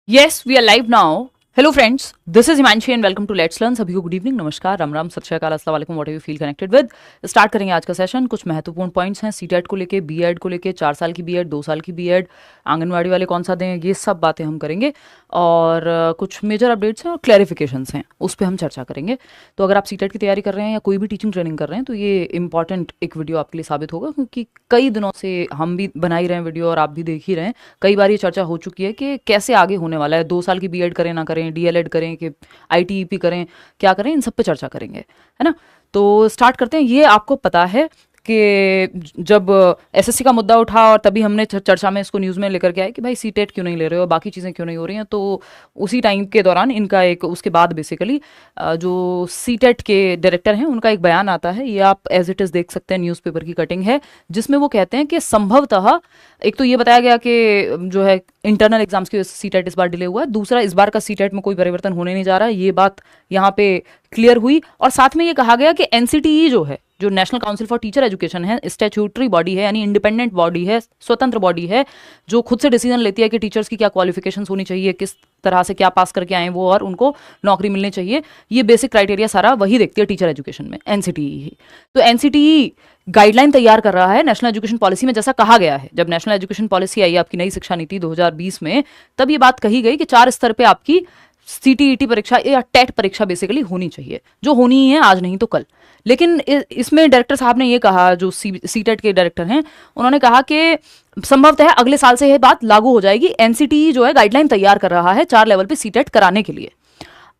Yes, we are live now. Hello friends, this is Himanshi and welcome to Let's Learn. सभी को good evening, नमस्कार, राम राम, सत श्री अकाल, अस्सलाम वालेकुम, what you feel connected with. Start करेंगे आज का सेशन। कुछ महत्वपूर्ण पॉइंट्स हैं सीटेट को लेके, बीएड को लेके, 4 साल की बीएड, 2 साल की बीएड, आंगनवाड़ी वाले कौन सा दें, ये सब बातें हम करेंगे। और कुछ मेजर अपडेट्स हैं और क्लैरिफिकेशंस हैं, उस पर हम चर्चा करेंगे। तो अगर आप सीटेट की तैयारी कर रहे हैं या कोई भी टीचिंग ट्रेनिंग कर रहे हैं तो ये इंपॉर्टेंट एक वीडियो आपके लिए साबित होगा, क्योंकि कई दिनों से हम भी बना ही रहे हैं वीडियो और आप भी देख ही रहे हैं। कई बार ये चर्चा हो चुकी है कि कैसे आगे होने वाला है, 2 साल की बीएड करें ना करें, डीएलएड करें कि आईटीईपी करें, क्या करें, इन सब पे चर्चा करेंगे, है ना। तो स्टार्ट करते हैं। ये आपको पता है कि जब एसएससी का मुद्दा उठा और तभी हमने चर्चा में इसको न्यूज़ में लेकर के आए कि भाई सीटेट क्यों नहीं ले रहे हो, बाकी चीज़ें क्यों नहीं हो रही हैं। तो उसी टाइम के दौरान इनका एक, उसके बाद बेसिकली जो सीटेट के डायरेक्टर हैं उनका एक बयान आता है, ये आप एज इट इज़ देख सकते हैं, न्यूज़पेपर की कटिंग है, जिसमें वो कहते हैं कि संभवतः एक तो ये बताया गया कि जो है इंटरनल एग्जाम्स की वजह से सीटेट इस बार डिले हुआ है, दूसरा इस बार का सीटेट में कोई परिवर्तन होने नहीं जा रहा है, ये बात यहाँ पे क्लियर हुई। और साथ में ये कहा गया कि एनसीटीई जो है, जो national council for teacher education है, स्टैट्यूटरी बॉडी है, यानी इंडिपेंडेंट बॉडी है, स्वतंत्र बॉडी है, जो खुद से डिसीजन लेती है कि टीचर्स की क्या क्वालिफिकेशंस होनी चाहिए, किस तरह से क्या पास करके आए वो, और उनको नौकरी मिलनी चाहिए, ये बेसिक क्राइटेरिया सारा वही देखती है टीचर एजुकेशन में, एनसीटीई ही। तो एनसीटीई गाइडलाइन तैयार कर रहा है नेशनल एजुकेशन पॉलिसी में, जैसा कहा गया है। जब नेशनल एजुकेशन पॉलिसी आई, आपकी नई शिक्षा नीति 2020 में, तब ये बात कही गई कि 4 स्तर पे आपकी सीटीईटी परीक्षा या टेट परीक्षा बेसिकली होनी चाहिए, जो होनी ही है, आज नहीं तो कल। लेकिन इसमें डायरेक्टर साहब ने ये कहा, जो सीटेट के डायरेक्टर हैं, उन्होंने कहा कि संभवतः अगले साल से यह बात लागू हो जाएगी। एनसीटीई जो है गाइडलाइन तैयार कर रहा है 4 लेवल पे सीटेट कराने के लिए।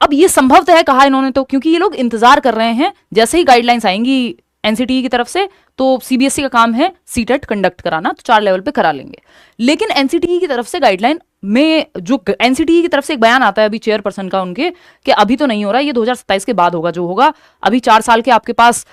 अब ये संभवतः कहा इन्होंने, तो क्योंकि ये लोग इंतजार कर रहे हैं, जैसे ही गाइडलाइंस आएंगी एनसीटीई की तरफ से, तो सीबीएसई का काम है सीटेट कंडक्ट कराना, तो 4 लेवल पे करा लेंगे। लेकिन एनसीटीई की तरफ से गाइडलाइन में, जो एनसीटीई की तरफ से एक बयान आता है अभी चेयरपर्सन का उनके, कि अभी तो नहीं हो रहा, ये 2027 के बाद होगा जो होगा। अभी 4 साल के आपके पास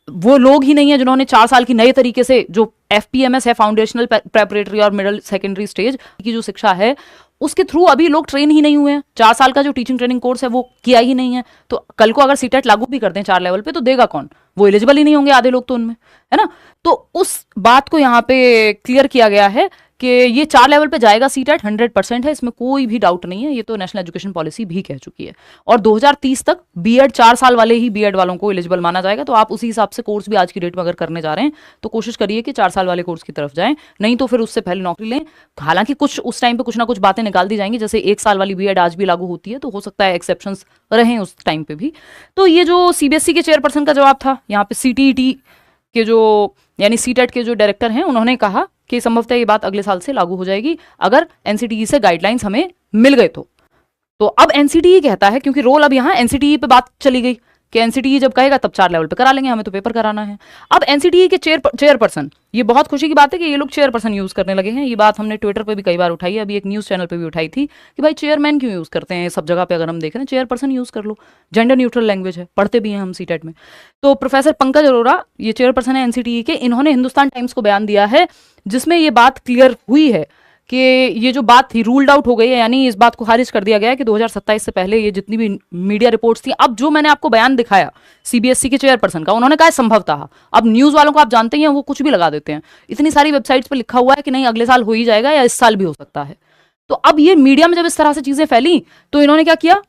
वो लोग ही नहीं है जिन्होंने 4 साल की नए तरीके से, जो एफपीएमएस है, फाउंडेशनल प्रेपरेटरी और मिडिल सेकेंडरी स्टेज की जो शिक्षा है, उसके थ्रू अभी लोग ट्रेन ही नहीं हुए हैं। 4 साल का जो टीचिंग ट्रेनिंग कोर्स है वो किया ही नहीं है। तो कल को अगर सीटेट लागू भी कर दें 4 लेवल पे, तो देगा कौन? वो एलिजिबल ही नहीं होंगे आधे लोग तो उनमें, है ना। तो उस बात को यहाँ पे क्लियर किया गया है कि ये 4 लेवल पे जाएगा सीटेट, 100% है, इसमें कोई भी डाउट नहीं है। ये तो नेशनल एजुकेशन पॉलिसी भी कह चुकी है। और 2030 तक बीएड 4 साल वाले ही बीएड वालों को एलिजिबल माना जाएगा। तो आप उसी हिसाब से कोर्स भी आज की डेट में अगर करने जा रहे हैं तो कोशिश करिए कि 4 साल वाले कोर्स की तरफ जाएं, नहीं तो फिर उससे पहले नौकरी लें। हालांकि कुछ उस टाइम पे कुछ ना कुछ बातें निकाल दी जाएंगी, जैसे 1 साल वाली बीएड आज भी लागू होती है, तो हो सकता है एक्सेप्शंस रहें उस टाइम पे भी। तो ये जो सीबीएसई के चेयरपर्सन का जवाब था, यहाँ पे सीटीईटी के जो, यानी सीटेट के जो डायरेक्टर हैं, उन्होंने कहा कि संभवतः ये बात अगले साल से लागू हो जाएगी अगर एनसीटीई से गाइडलाइंस हमें मिल गए तो अब एनसीटीई कहता है, क्योंकि रोल अब यहाँ एनसीटीई पे बात चली गई कि एनसीटीई जब कहेगा तब 4 लेवल पे करा लेंगे, हमें तो पेपर कराना है। अब एनसीटीई के चेयरपर्सन, ये बहुत खुशी की बात है कि ये लोग चेयरपर्सन यूज करने लगे हैं। ये बात हमने ट्विटर पे भी कई बार उठाई है, अभी एक न्यूज चैनल पे भी उठाई थी कि भाई चेयरमैन क्यों यूज करते हैं सब जगह पे। अगर हम देख रहे हैं, चेयरपर्सन यूज कर लो, जेंडर न्यूट्रल लैंग्वेज है, पढ़ते भी हैं हम सीटेट में। तो प्रोफेसर पंकज अरोरा, ये चेयरपर्सन है एनसीटीई के, इन्होंने हिंदुस्तान टाइम्स को बयान दिया है, जिसमें ये बात क्लियर हुई है कि ये जो बात थी रूल्ड आउट हो गई है, यानी इस बात को खारिज कर दिया गया है कि 2027 से पहले ये जितनी भी मीडिया रिपोर्ट्स थी। अब जो मैंने आपको बयान दिखाया सीबीएसई के चेयरपर्सन का, उन्होंने कहा संभवतः। अब न्यूज वालों को आप जानते ही हैं, वो कुछ भी लगा देते हैं। इतनी सारी वेबसाइट्स पे लिखा हुआ है कि नहीं अगले साल हो ही जाएगा या इस साल भी हो सकता है। तो अब ये मीडिया में जब इस तरह से चीजें फैली, तो इन्होंने क्या किया,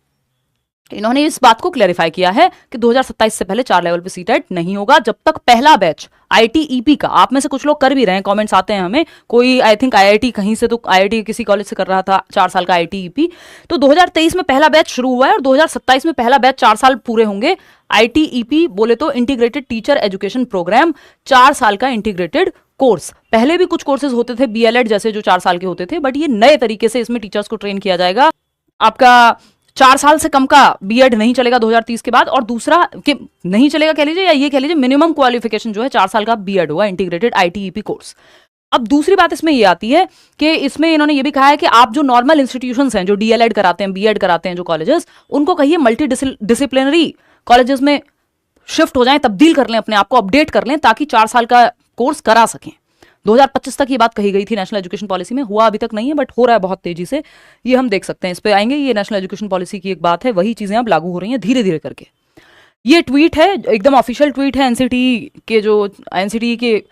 इन्होंने इस बात को क्लैरिफाई किया है कि 2027 से पहले 4 लेवल पे सीटेट नहीं होगा, जब तक पहला बैच आईटीईपी का, आप में से कुछ लोग कर भी रहे हैं, कमेंट्स आते हैं हमें, कोई आई थिंक आईआईटी कहीं से, तो आईआईटी किसी कॉलेज से कर रहा था 4 साल का आईटीईपी। तो 2023 में पहला बैच शुरू हुआ है और 2027 में पहला बैच 4 साल पूरे होंगे। आईटीईपी बोले तो इंटीग्रेटेड टीचर एजुकेशन प्रोग्राम, 4 साल का इंटीग्रेटेड कोर्स। पहले भी कुछ कोर्सेज होते थे बीएलएड जैसे, जो 4 साल के होते थे, बट ये नए तरीके से इसमें टीचर्स को ट्रेन किया जाएगा। आपका 4 साल से कम का बीएड नहीं चलेगा 2030 के बाद, और दूसरा कि नहीं चलेगा कह लीजिए, या ये कह लीजिए मिनिमम क्वालिफिकेशन जो है 4 साल का बीएड होगा, इंटीग्रेटेड आईटीईपी कोर्स। अब दूसरी बात इसमें ये आती है कि इसमें इन्होंने ये भी कहा है कि आप जो नॉर्मल इंस्टीट्यूशंस हैं, जो डीएलएड कराते हैं, बीएड कराते हैं जो कॉलेजेस, उनको कहिए मल्टी डिसिप्लिनरी कॉलेजेस में शिफ्ट हो जाएं, तब्दील कर लें अपने आप को, अपडेट कर लें, ताकि 4 साल का कोर्स करा सकें। 2025 तक ये बात कही गई थी नेशनल एजुकेशन पॉलिसी में, हुआ अभी तक नहीं है, बट हो रहा है बहुत तेजी से, ये हम देख सकते हैं। इस पे आएंगे, ये नेशनल एजुकेशन पॉलिसी की एक बात है, वही चीजें अब लागू हो रही हैं धीरे धीरे करके। ये ट्वीट है, एकदम ऑफिशियल ट्वीट है एनसीटी के, जो एनसीटी के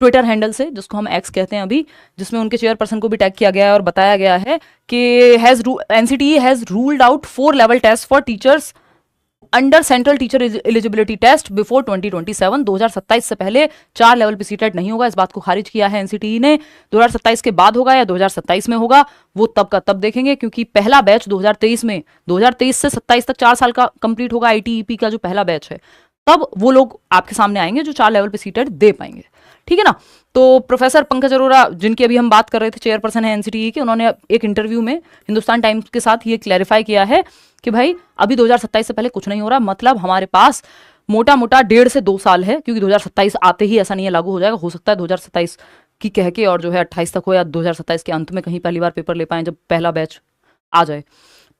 ट्विटर हैंडल से, जिसको हम एक्स कहते हैं अभी, जिसमें उनके चेयरपर्सन को भी टैग किया गया है और बताया गया है कि NCTE has ruled out 4 level test for teachers under central teacher eligibility test before 2027। 2027 से पहले 4 लेवल पे सीटेट नहीं होगा, इस बात को खारिज किया है एनसीटीई ने। 2027 के बाद होगा या 2027 में होगा, वो तब का तब देखेंगे, क्योंकि पहला बैच 2023 में, 2023 से 27 तक 4 साल का कंप्लीट होगा आईटीईपी का जो पहला बैच है, तब वो लोग आपके सामने आएंगे जो 4 लेवल पे सीटेट दे पाएंगे। ठीक है ना। तो प्रोफेसर पंकज अरोड़ा, जिनकी अभी हम बात कर रहे थे, चेयरपर्सन है एनसीटीई के, उन्होंने एक इंटरव्यू में हिंदुस्तान टाइम्स के साथ ये क्लैरिफाई किया है कि भाई अभी 2027 से पहले कुछ नहीं हो रहा, मतलब हमारे पास मोटा मोटा 1.5 से 2 साल है, क्योंकि 2027 आते ही ऐसा नहीं है लागू हो जाएगा, हो सकता है 2027 की कह के और जो है 28 तक हो, या 2027 के अंत में कहीं पहली बार पेपर ले पाए जब पहला बैच आ जाए।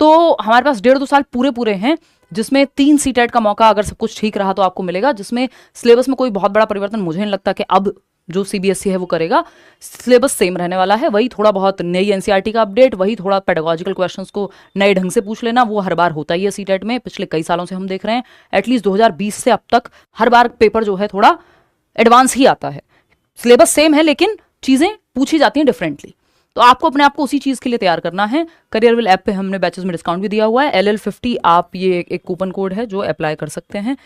तो हमारे पास 1.5-2 साल पूरे हैं, जिसमें 3 सीटेट का मौका अगर सब कुछ ठीक रहा तो आपको मिलेगा, जिसमें सिलेबस में कोई बहुत बड़ा परिवर्तन मुझे नहीं लगता कि अब जो सीबीएसई है वो करेगा। सिलेबस सेम रहने वाला है, वही थोड़ा बहुत नई एनसीईआरटी का अपडेट, वही थोड़ा पेडागोजिकल क्वेश्चंस को नए ढंग से पूछ लेना, वो हर बार होता ही है सीटेट में, पिछले कई सालों से हम देख रहे हैं। एटलीस्ट 2020 से अब तक हर बार पेपर जो है थोड़ा एडवांस ही आता है। सिलेबस सेम है लेकिन चीजें पूछी जाती हैं डिफरेंटली, तो आपको अपने आप को उसी चीज के लिए तैयार करना है। करियरविल ऐप पे हमने बैचेस में डिस्काउंट भी दिया हुआ है, LL50 आप ये एक कूपन कोड है जो अप्लाई कर सकते हैं,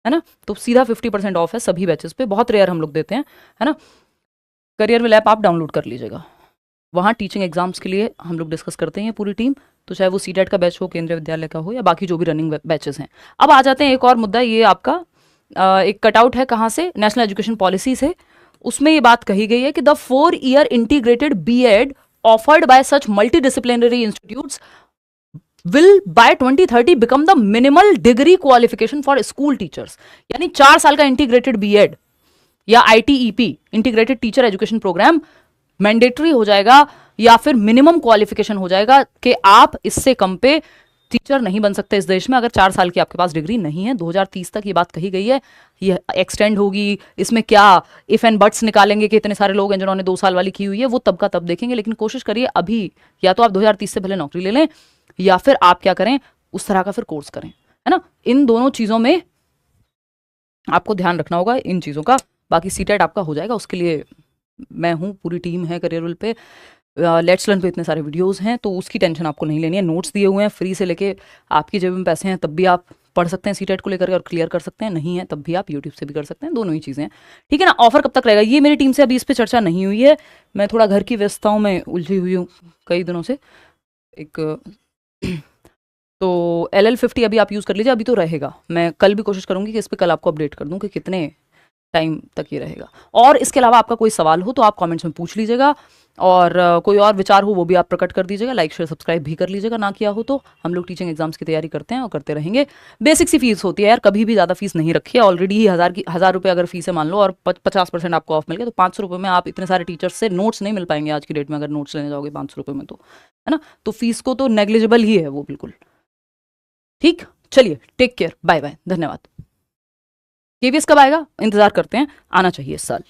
है ना। तो सीधा 50% ऑफ है सभी बैचेस पे, बहुत रेयर हम लोग देते हैं, है ना। करियरविल ऐप आप डाउनलोड कर लीजिएगा, वहाँ टीचिंग एग्जाम्स के लिए हम लोग डिस्कस करते हैं पूरी टीम, तो चाहे वो सीटेट का बैच हो, केंद्रीय विद्यालय का हो, या बाकी जो भी रनिंग बैचेस हैं। अब आ जाते हैं एक और मुद्दा, ये आपका एक कटआउट है कहाँ से, नेशनल एजुकेशन पॉलिसी से। उसमें ये बात कही गई है कि the 4-year integrated BEd offered by such multidisciplinary institutes will by 2030 become the minimal degree qualification for school teachers. यानी 4 साल का इंटीग्रेटेड बीएड या ITEP, integrated teacher education programme, mandatory हो जाएगा या फिर मिनिमम क्वालिफिकेशन हो जाएगा कि आप इससे कम पे टीचर नहीं बन सकते इस देश में अगर 4 साल की आपके पास डिग्री नहीं है। 2030 तक ये बात कही गई है, ये एक्सटेंड होगी। इसमें क्या इफ एंड बट्स निकालेंगे कि इतने सारे लोग हैं जिन्होंने 2 साल वाली की हुई है, वो तब का तब देखेंगे, लेकिन कोशिश करिए अभी, या तो आप 2030 से पहले नौकरी ले लें, या फिर आप क्या करें, उस तरह का फिर कोर्स करें, है ना। इन दोनों चीजों में आपको ध्यान रखना होगा, इन चीजों का। बाकी सीटेट आपका हो जाएगा, उसके लिए मैं हूँ, पूरी टीम है करियरविल पे, लेट्स लर्न पे इतने सारे वीडियोस हैं, तो उसकी टेंशन आपको नहीं लेनी है। नोट्स दिए हुए हैं फ्री से लेके, आपकी जेब में पैसे हैं तब भी आप पढ़ सकते हैं सीटेट को लेकर और क्लियर कर सकते हैं, नहीं है तब भी आप यूट्यूब से भी कर सकते हैं, दोनों ही चीज़ें हैं। ठीक है ना। ऑफर कब तक रहेगा ये मेरी टीम से अभी इस पर चर्चा नहीं हुई है, मैं थोड़ा घर की व्यस्तताओं में उलझी हुई हूँ कई दिनों से। एक तो LL50 अभी आप यूज़ कर लीजिए, अभी तो रहेगा। मैं कल भी कोशिश करूँगी कि इस पर कल आपको अपडेट कर दूँ कि कितने टाइम तक ये रहेगा। और इसके अलावा आपका कोई सवाल हो तो आप कमेंट्स में पूछ लीजिएगा, और कोई और विचार हो वो भी आप प्रकट कर दीजिएगा। लाइक शेयर सब्सक्राइब भी कर लीजिएगा, ना किया हो तो। हम लोग टीचिंग एग्जाम्स की तैयारी करते हैं और करते रहेंगे। बेसिक सी फीस होती है यार, कभी भी ज़्यादा फीस नहीं रखी है। ऑलरेडी ही 1000 रुपये अगर फीस है मान लो, और 50% आपको ऑफ मिल गया, तो 500 रुपये में आप इतने सारे टीचर्स से नोट्स नहीं मिल पाएंगे आज की डेट में, अगर नोट्स लेने जाओगे 500 रुपये में, तो है ना। तो फीस को तो नेग्लिजिबल ही है वो, बिल्कुल ठीक। चलिए, टेक केयर, बाय बाय, धन्यवाद। केवीएस कब आएगा इंतजार करते हैं, आना चाहिए इस साल।